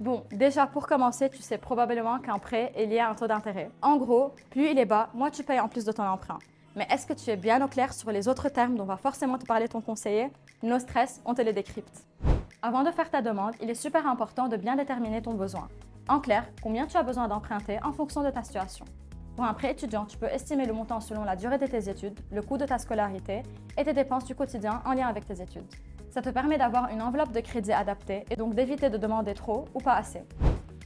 Bon, déjà pour commencer, tu sais probablement qu'un prêt est lié à un taux d'intérêt. En gros, plus il est bas, moins tu payes en plus de ton emprunt. Mais est-ce que tu es bien au clair sur les autres termes dont va forcément te parler ton conseiller? No stress, on te les décrypte. Avant de faire ta demande, il est super important de bien déterminer ton besoin. En clair, combien tu as besoin d'emprunter en fonction de ta situation. Pour un prêt étudiant, tu peux estimer le montant selon la durée de tes études, le coût de ta scolarité et tes dépenses du quotidien en lien avec tes études. Ça te permet d'avoir une enveloppe de crédit adaptée et donc d'éviter de demander trop ou pas assez.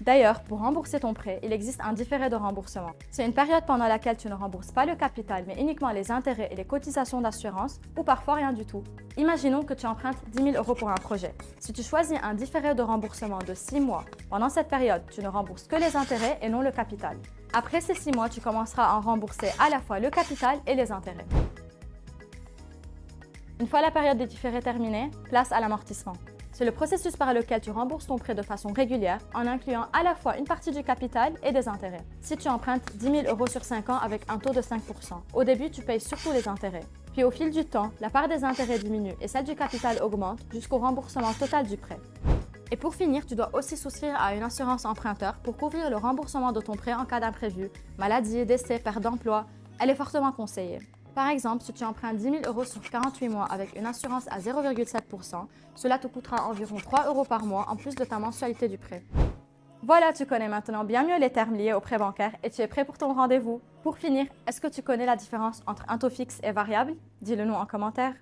D'ailleurs, pour rembourser ton prêt, il existe un différé de remboursement. C'est une période pendant laquelle tu ne rembourses pas le capital, mais uniquement les intérêts et les cotisations d'assurance, ou parfois rien du tout. Imaginons que tu empruntes 10 000 € pour un projet. Si tu choisis un différé de remboursement de 6 mois, pendant cette période, tu ne rembourses que les intérêts et non le capital. Après ces 6 mois, tu commenceras à en rembourser à la fois le capital et les intérêts. Une fois la période des différés terminée, place à l'amortissement. C'est le processus par lequel tu rembourses ton prêt de façon régulière en incluant à la fois une partie du capital et des intérêts. Si tu empruntes 10 000 € sur 5 ans avec un taux de 5%, au début tu payes surtout les intérêts. Puis au fil du temps, la part des intérêts diminue et celle du capital augmente jusqu'au remboursement total du prêt. Et pour finir, tu dois aussi souscrire à une assurance emprunteur pour couvrir le remboursement de ton prêt en cas d'imprévu, maladie, décès, perte d'emploi. Elle est fortement conseillée. Par exemple, si tu empruntes 10 000 € sur 48 mois avec une assurance à 0,7%, cela te coûtera environ 3 € par mois en plus de ta mensualité du prêt. Voilà, tu connais maintenant bien mieux les termes liés au prêt bancaire et tu es prêt pour ton rendez-vous. Pour finir, est-ce que tu connais la différence entre un taux fixe et variable? Dis-le nous en commentaire.